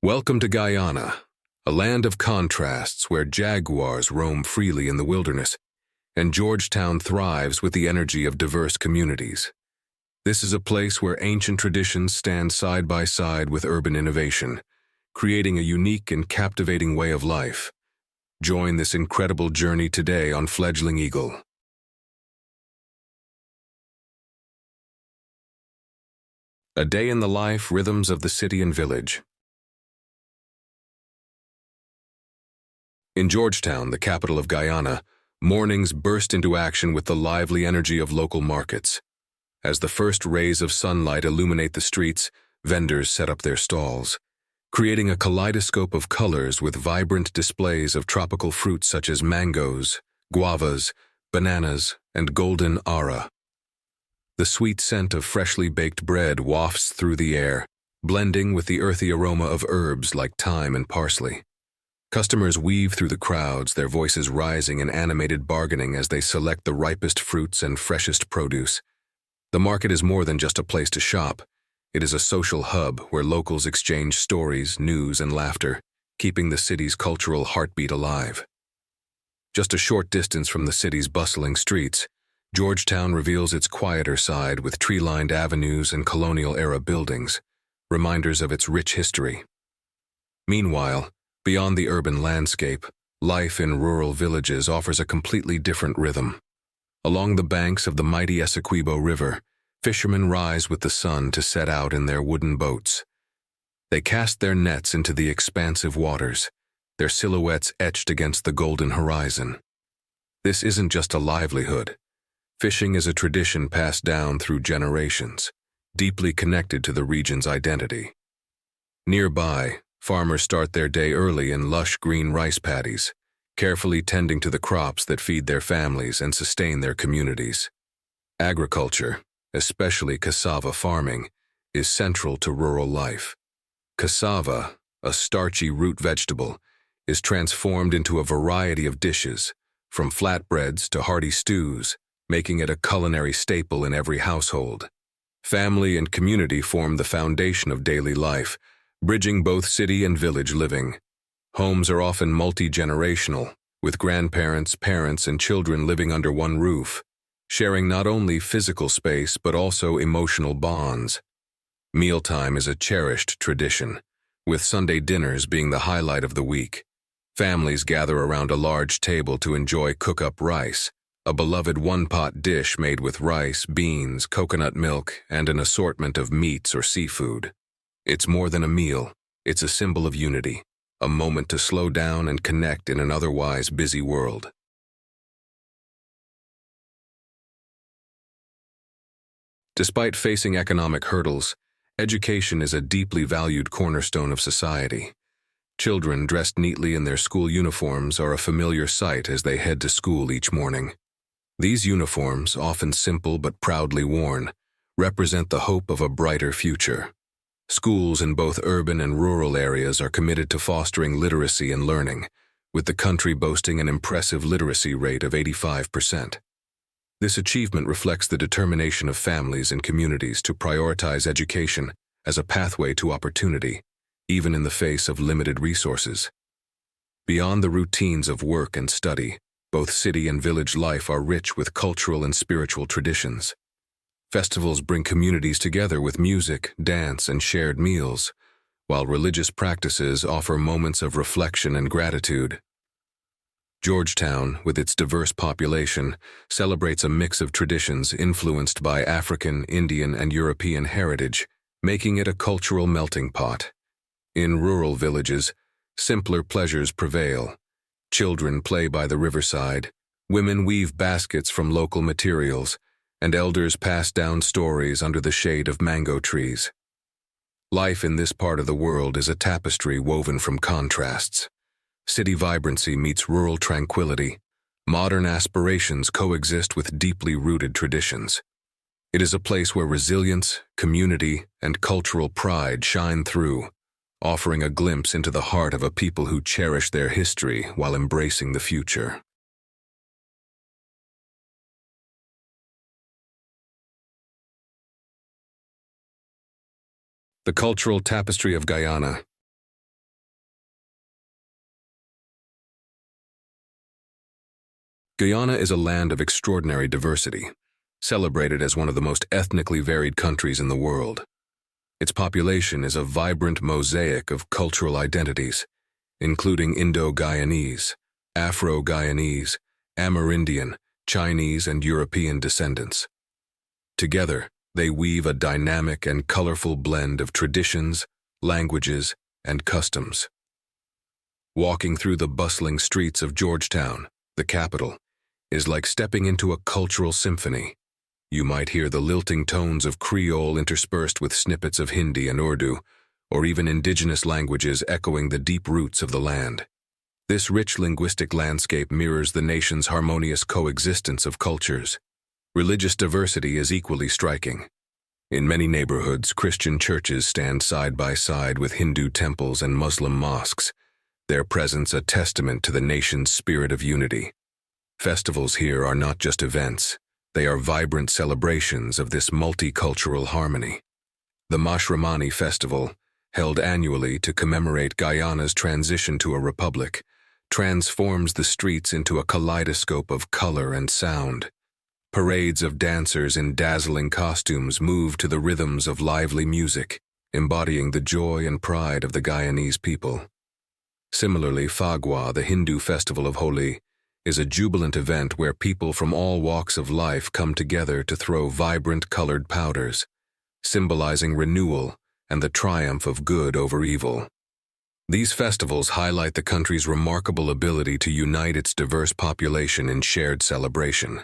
Welcome to Guyana, a land of contrasts where jaguars roam freely in the wilderness, and Georgetown thrives with the energy of diverse communities. This is a place where ancient traditions stand side by side with urban innovation, creating a unique and captivating way of life. Join this incredible journey today on Fledgling Eagle. A day in the life rhythms of the city and village. In Georgetown, the capital of Guyana, mornings burst into action with the lively energy of local markets. As the first rays of sunlight illuminate the streets, vendors set up their stalls, creating a kaleidoscope of colors with vibrant displays of tropical fruits such as mangoes, guavas, bananas, and golden ara. The sweet scent of freshly baked bread wafts through the air, blending with the earthy aroma of herbs like thyme and parsley. Customers weave through the crowds, their voices rising in animated bargaining as they select the ripest fruits and freshest produce. The market is more than just a place to shop. It is a social hub where locals exchange stories, news, and laughter, keeping the city's cultural heartbeat alive. Just a short distance from the city's bustling streets, Georgetown reveals its quieter side with tree-lined avenues and colonial-era buildings, reminders of its rich history. Meanwhile, beyond the urban landscape, life in rural villages offers a completely different rhythm. Along the banks of the mighty Essequibo River, fishermen rise with the sun to set out in their wooden boats. They cast their nets into the expansive waters, their silhouettes etched against the golden horizon. This isn't just a livelihood. Fishing is a tradition passed down through generations, deeply connected to the region's identity. Nearby, farmers start their day early in lush green rice paddies, carefully tending to the crops that feed their families and sustain their communities. Agriculture, especially cassava farming, is central to rural life. Cassava, a starchy root vegetable, is transformed into a variety of dishes, from flatbreads to hearty stews, making it a culinary staple in every household. Family and community form the foundation of daily life, bridging both city and village living. Homes are often multi-generational, with grandparents, parents, and children living under one roof, sharing not only physical space but also emotional bonds. Mealtime is a cherished tradition, with Sunday dinners being the highlight of the week. Families gather around a large table to enjoy cook-up rice, a beloved one-pot dish made with rice, beans, coconut milk, and an assortment of meats or seafood. It's more than a meal, it's a symbol of unity, a moment to slow down and connect in an otherwise busy world. Despite facing economic hurdles, education is a deeply valued cornerstone of society. Children dressed neatly in their school uniforms are a familiar sight as they head to school each morning. These uniforms, often simple but proudly worn, represent the hope of a brighter future. Schools in both urban and rural areas are committed to fostering literacy and learning, with the country boasting an impressive literacy rate of 85%. This achievement reflects the determination of families and communities to prioritize education as a pathway to opportunity, even in the face of limited resources. Beyond the routines of work and study, both city and village life are rich with cultural and spiritual traditions. Festivals bring communities together with music, dance, and shared meals, while religious practices offer moments of reflection and gratitude. Georgetown, with its diverse population, celebrates a mix of traditions influenced by African, Indian, and European heritage, making it a cultural melting pot. In rural villages, simpler pleasures prevail. Children play by the riverside, women weave baskets from local materials, and elders pass down stories under the shade of mango trees. Life in this part of the world is a tapestry woven from contrasts. City vibrancy meets rural tranquility. Modern aspirations coexist with deeply rooted traditions. It is a place where resilience, community, and cultural pride shine through, offering a glimpse into the heart of a people who cherish their history while embracing the future. The cultural tapestry of Guyana. Guyana is a land of extraordinary diversity, celebrated as one of the most ethnically varied countries in the world. Its population is a vibrant mosaic of cultural identities, including Indo-Guyanese, Afro-Guyanese, Amerindian, Chinese, and European descendants. Together, they weave a dynamic and colorful blend of traditions, languages, and customs. Walking through the bustling streets of Georgetown, the capital, is like stepping into a cultural symphony. You might hear the lilting tones of Creole interspersed with snippets of Hindi and Urdu, or even indigenous languages echoing the deep roots of the land. This rich linguistic landscape mirrors the nation's harmonious coexistence of cultures. Religious diversity is equally striking. In many neighborhoods, Christian churches stand side by side with Hindu temples and Muslim mosques, their presence a testament to the nation's spirit of unity. Festivals here are not just events, they are vibrant celebrations of this multicultural harmony. The Mashramani Festival, held annually to commemorate Guyana's transition to a republic, transforms the streets into a kaleidoscope of color and sound. Parades of dancers in dazzling costumes move to the rhythms of lively music, embodying the joy and pride of the Guyanese people. Similarly, Phagwa, the Hindu festival of Holi, is a jubilant event where people from all walks of life come together to throw vibrant colored powders, symbolizing renewal and the triumph of good over evil. These festivals highlight the country's remarkable ability to unite its diverse population in shared celebration.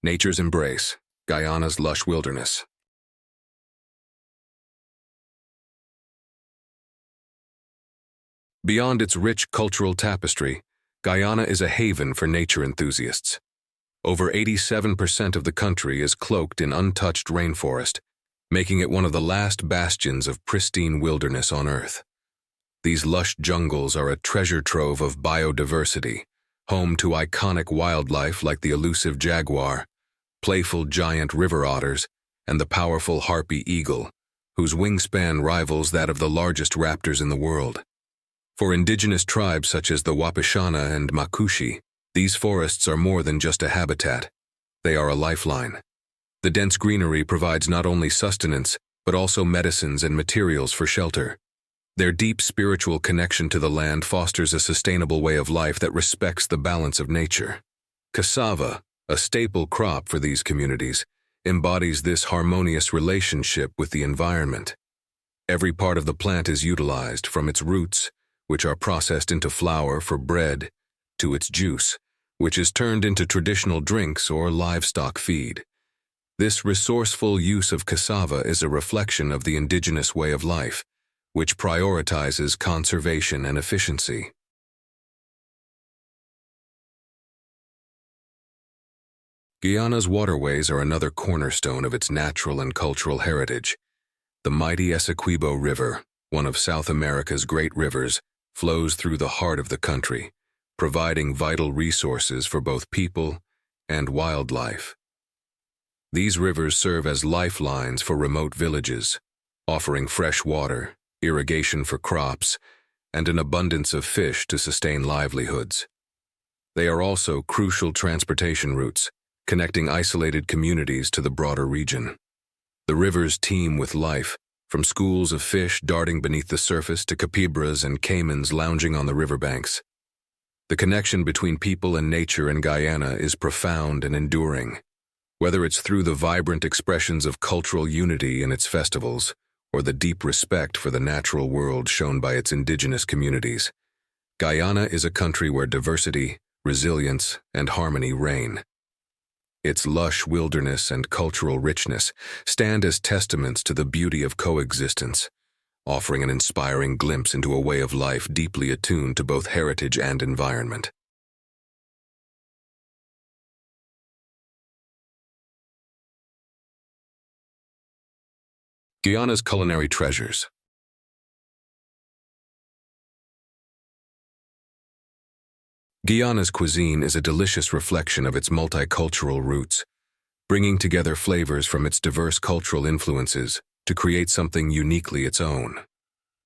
Nature's embrace, Guyana's lush wilderness. Beyond its rich cultural tapestry, Guyana is a haven for nature enthusiasts. Over 87% of the country is cloaked in untouched rainforest, making it one of the last bastions of pristine wilderness on Earth. These lush jungles are a treasure trove of biodiversity, home to iconic wildlife like the elusive jaguar, playful giant river otters, and the powerful harpy eagle, whose wingspan rivals that of the largest raptors in the world. For indigenous tribes such as the Wapishana and Makushi, these forests are more than just a habitat. They are a lifeline. The dense greenery provides not only sustenance, but also medicines and materials for shelter. Their deep spiritual connection to the land fosters a sustainable way of life that respects the balance of nature. Cassava, a staple crop for these communities, embodies this harmonious relationship with the environment. Every part of the plant is utilized, from its roots, which are processed into flour for bread, to its juice, which is turned into traditional drinks or livestock feed. This resourceful use of cassava is a reflection of the indigenous way of life, which prioritizes conservation and efficiency. Guyana's waterways are another cornerstone of its natural and cultural heritage. The mighty Essequibo River, one of South America's great rivers, flows through the heart of the country, providing vital resources for both people and wildlife. These rivers serve as lifelines for remote villages, offering fresh water, irrigation for crops, and an abundance of fish to sustain livelihoods. They are also crucial transportation routes, connecting isolated communities to the broader region. The rivers teem with life, from schools of fish darting beneath the surface to capybras and caimans lounging on the riverbanks. The connection between people and nature in Guyana is profound and enduring. Whether it's through the vibrant expressions of cultural unity in its festivals, or the deep respect for the natural world shown by its indigenous communities, Guyana is a country where diversity, resilience, and harmony reign. Its lush wilderness and cultural richness stand as testaments to the beauty of coexistence, offering an inspiring glimpse into a way of life deeply attuned to both heritage and environment. Guyana's culinary treasures. Guyana's cuisine is a delicious reflection of its multicultural roots, bringing together flavors from its diverse cultural influences to create something uniquely its own.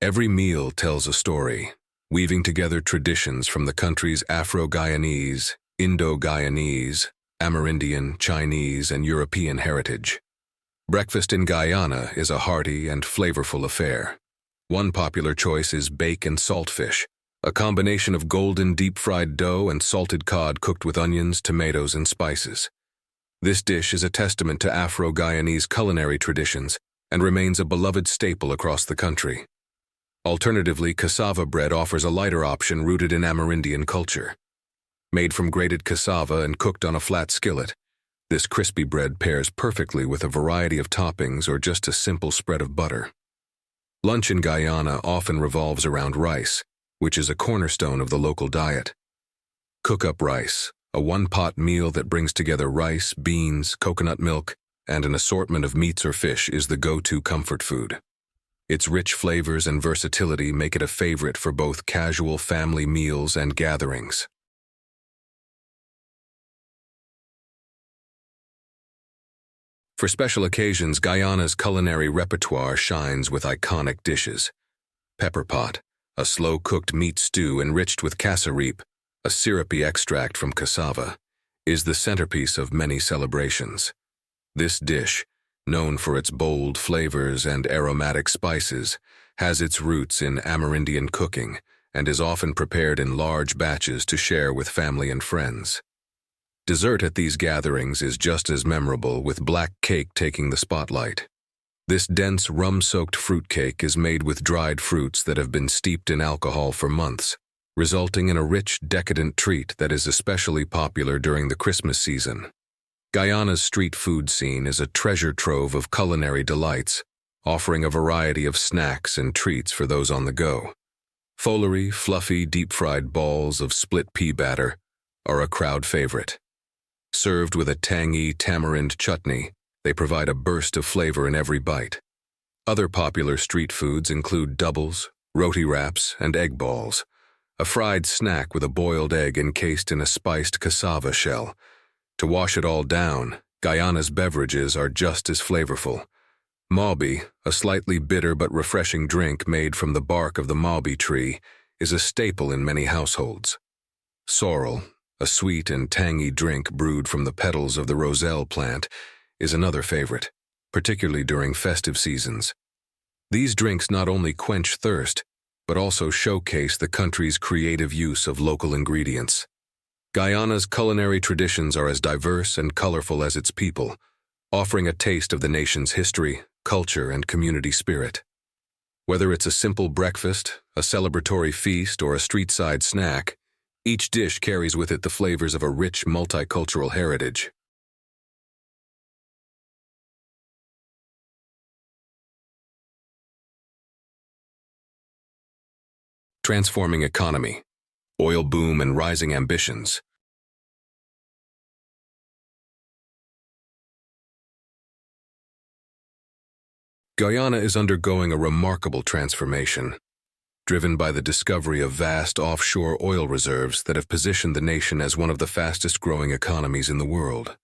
Every meal tells a story, weaving together traditions from the country's Afro-Guyanese, Indo-Guyanese, Amerindian, Chinese, and European heritage. Breakfast in Guyana is a hearty and flavorful affair. One popular choice is bake and saltfish, a combination of golden deep-fried dough and salted cod cooked with onions, tomatoes, and spices. This dish is a testament to Afro-Guyanese culinary traditions and remains a beloved staple across the country. Alternatively, cassava bread offers a lighter option rooted in Amerindian culture. Made from grated cassava and cooked on a flat skillet, this crispy bread pairs perfectly with a variety of toppings or just a simple spread of butter. Lunch in Guyana often revolves around rice, which is a cornerstone of the local diet. Cook-up rice, a one-pot meal that brings together rice, beans, coconut milk, and an assortment of meats or fish, is the go-to comfort food. Its rich flavors and versatility make it a favorite for both casual family meals and gatherings. For special occasions, Guyana's culinary repertoire shines with iconic dishes. Pepper pot, a slow-cooked meat stew enriched with cassaripe, a syrupy extract from cassava, is the centerpiece of many celebrations. This dish, known for its bold flavors and aromatic spices, has its roots in Amerindian cooking and is often prepared in large batches to share with family and friends. Dessert at these gatherings is just as memorable, with black cake taking the spotlight. This dense rum-soaked fruitcake is made with dried fruits that have been steeped in alcohol for months, resulting in a rich, decadent treat that is especially popular during the Christmas season. Guyana's street food scene is a treasure trove of culinary delights, offering a variety of snacks and treats for those on the go. Folery, fluffy, deep-fried balls of split pea batter are a crowd favorite. Served with a tangy tamarind chutney, they provide a burst of flavor in every bite. Other popular street foods include doubles, roti wraps, and egg balls, a fried snack with a boiled egg encased in a spiced cassava shell. To wash it all down, Guyana's beverages are just as flavorful. Maube, a slightly bitter but refreshing drink made from the bark of the maube tree, is a staple in many households. Sorrel, a sweet and tangy drink brewed from the petals of the roselle plant, is another favorite, particularly during festive seasons. These drinks not only quench thirst, but also showcase the country's creative use of local ingredients. Guyana's culinary traditions are as diverse and colorful as its people, offering a taste of the nation's history, culture, and community spirit. Whether it's a simple breakfast, a celebratory feast, or a street-side snack, each dish carries with it the flavors of a rich, multicultural heritage. Transforming economy, oil boom, and rising ambitions. Guyana is undergoing a remarkable transformation, driven by the discovery of vast offshore oil reserves that have positioned the nation as one of the fastest-growing economies in the world.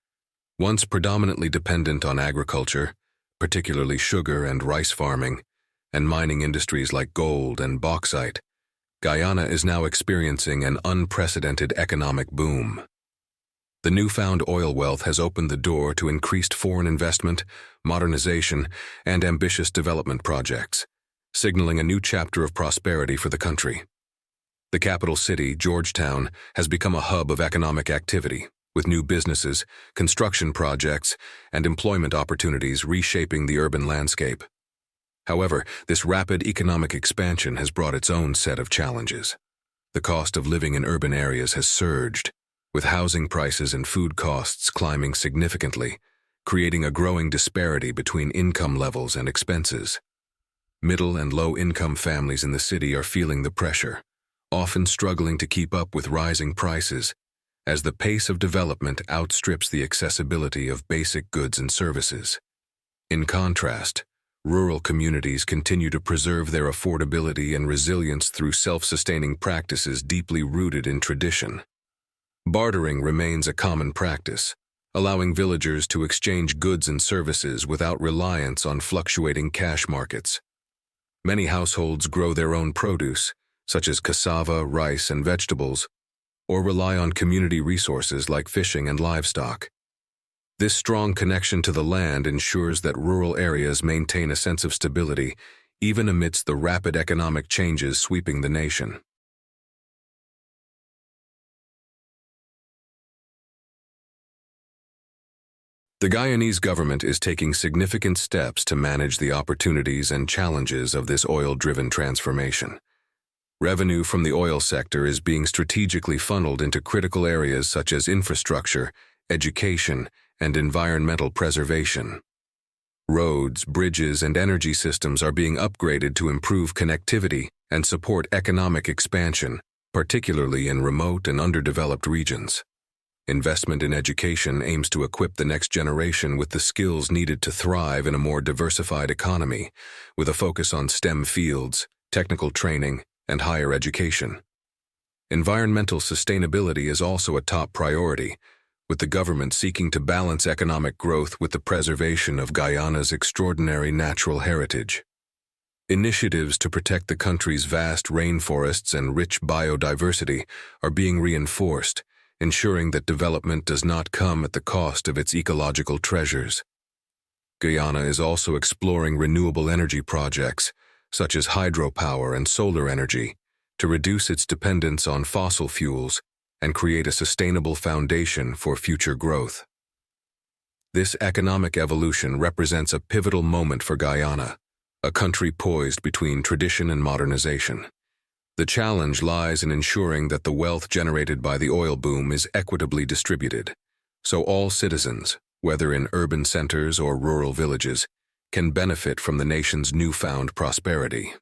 Once predominantly dependent on agriculture, particularly sugar and rice farming, and mining industries like gold and bauxite, Guyana is now experiencing an unprecedented economic boom. The newfound oil wealth has opened the door to increased foreign investment, modernization, and ambitious development projects, signaling a new chapter of prosperity for the country. The capital city, Georgetown, has become a hub of economic activity, with new businesses, construction projects, and employment opportunities reshaping the urban landscape. However, this rapid economic expansion has brought its own set of challenges. The cost of living in urban areas has surged, with housing prices and food costs climbing significantly, creating a growing disparity between income levels and expenses. Middle and low-income families in the city are feeling the pressure, often struggling to keep up with rising prices, as the pace of development outstrips the accessibility of basic goods and services. In contrast, rural communities continue to preserve their affordability and resilience through self-sustaining practices deeply rooted in tradition. Bartering remains a common practice, allowing villagers to exchange goods and services without reliance on fluctuating cash markets. Many households grow their own produce, such as cassava, rice, and vegetables, or rely on community resources like fishing and livestock. This strong connection to the land ensures that rural areas maintain a sense of stability, even amidst the rapid economic changes sweeping the nation. The Guyanese government is taking significant steps to manage the opportunities and challenges of this oil-driven transformation. Revenue from the oil sector is being strategically funneled into critical areas such as infrastructure, education, and environmental preservation. Roads, bridges, and energy systems are being upgraded to improve connectivity and support economic expansion, particularly in remote and underdeveloped regions. Investment in education aims to equip the next generation with the skills needed to thrive in a more diversified economy, with a focus on STEM fields, technical training, and higher education. Environmental sustainability is also a top priority, with the government seeking to balance economic growth with the preservation of Guyana's extraordinary natural heritage. Initiatives to protect the country's vast rainforests and rich biodiversity are being reinforced, ensuring that development does not come at the cost of its ecological treasures. Guyana is also exploring renewable energy projects, such as hydropower and solar energy, to reduce its dependence on fossil fuels and create a sustainable foundation for future growth. This economic evolution represents a pivotal moment for Guyana, a country poised between tradition and modernization. The challenge lies in ensuring that the wealth generated by the oil boom is equitably distributed, so all citizens, whether in urban centers or rural villages, can benefit from the nation's newfound prosperity.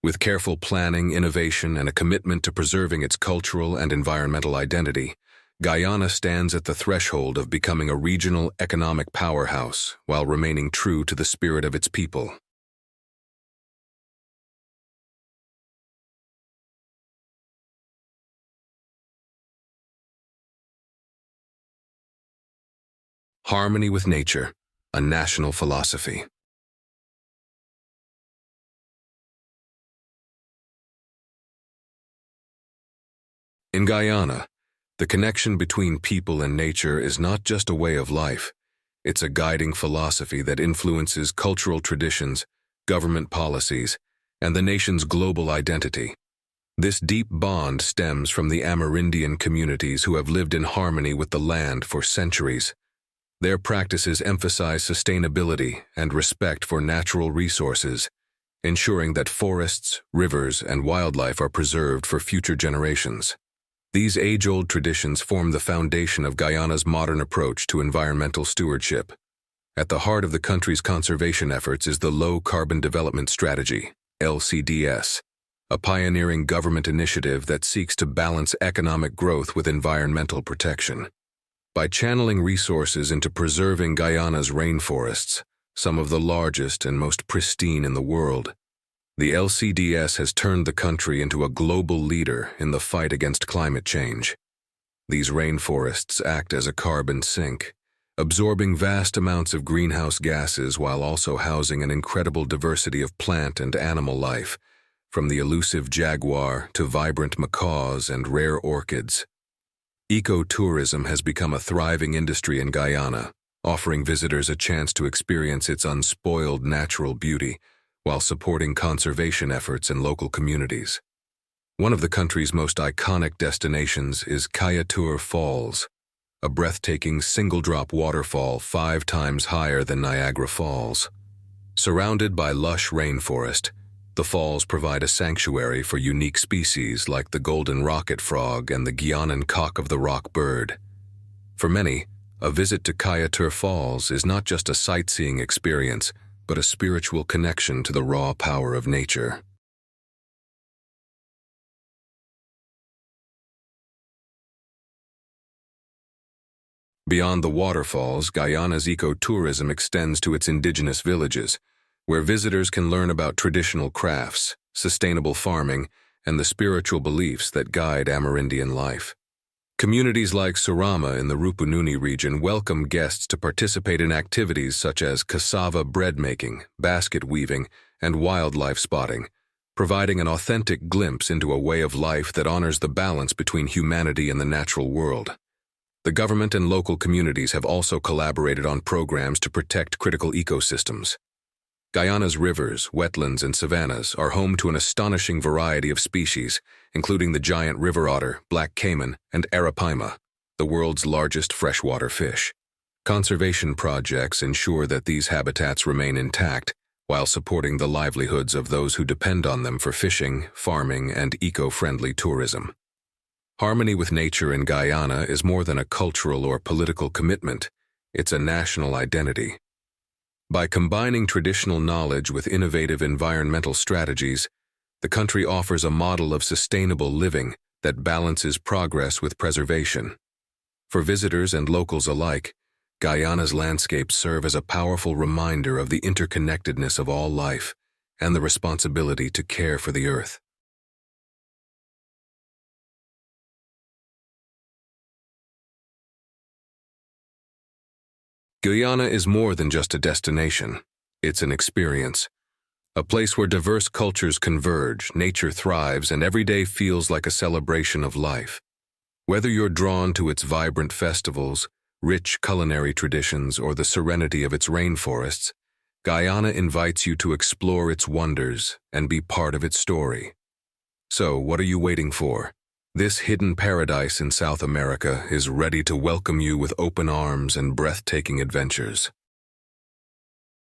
With careful planning, innovation, and a commitment to preserving its cultural and environmental identity, Guyana stands at the threshold of becoming a regional economic powerhouse while remaining true to the spirit of its people. Harmony with nature, a national philosophy. In Guyana, the connection between people and nature is not just a way of life, it's a guiding philosophy that influences cultural traditions, government policies, and the nation's global identity. This deep bond stems from the Amerindian communities who have lived in harmony with the land for centuries. Their practices emphasize sustainability and respect for natural resources, ensuring that forests, rivers, and wildlife are preserved for future generations. These age-old traditions form the foundation of Guyana's modern approach to environmental stewardship. At the heart of the country's conservation efforts is the Low Carbon Development Strategy, LCDS, a pioneering government initiative that seeks to balance economic growth with environmental protection. By channeling resources into preserving Guyana's rainforests, some of the largest and most pristine in the world, the LCDS has turned the country into a global leader in the fight against climate change. These rainforests act as a carbon sink, absorbing vast amounts of greenhouse gases while also housing an incredible diversity of plant and animal life, from the elusive jaguar to vibrant macaws and rare orchids. Ecotourism has become a thriving industry in Guyana, offering visitors a chance to experience its unspoiled natural beauty, while supporting conservation efforts in local communities. One of the country's most iconic destinations is Kayatur Falls, a breathtaking single-drop waterfall 5 times higher than Niagara Falls. Surrounded by lush rainforest, the falls provide a sanctuary for unique species like the golden rocket frog and the Guianan cock of the rock bird. For many, a visit to Kayatur Falls is not just a sightseeing experience, but a spiritual connection to the raw power of nature. Beyond the waterfalls, Guyana's ecotourism extends to its indigenous villages, where visitors can learn about traditional crafts, sustainable farming, and the spiritual beliefs that guide Amerindian life. Communities like Surama in the Rupununi region welcome guests to participate in activities such as cassava bread making, basket weaving, and wildlife spotting, providing an authentic glimpse into a way of life that honors the balance between humanity and the natural world. The government and local communities have also collaborated on programs to protect critical ecosystems. Guyana's rivers, wetlands, and savannas are home to an astonishing variety of species, including the giant river otter, black caiman, and arapaima, the world's largest freshwater fish. Conservation projects ensure that these habitats remain intact while supporting the livelihoods of those who depend on them for fishing, farming, and eco-friendly tourism. Harmony with nature in Guyana is more than a cultural or political commitment, it's a national identity. By combining traditional knowledge with innovative environmental strategies, the country offers a model of sustainable living that balances progress with preservation. For visitors and locals alike, Guyana's landscapes serve as a powerful reminder of the interconnectedness of all life and the responsibility to care for the earth. Guyana is more than just a destination. It's an experience. A place where diverse cultures converge, nature thrives, and every day feels like a celebration of life. Whether you're drawn to its vibrant festivals, rich culinary traditions, or the serenity of its rainforests, Guyana invites you to explore its wonders and be part of its story. So, what are you waiting for? This hidden paradise in South America is ready to welcome you with open arms and breathtaking adventures.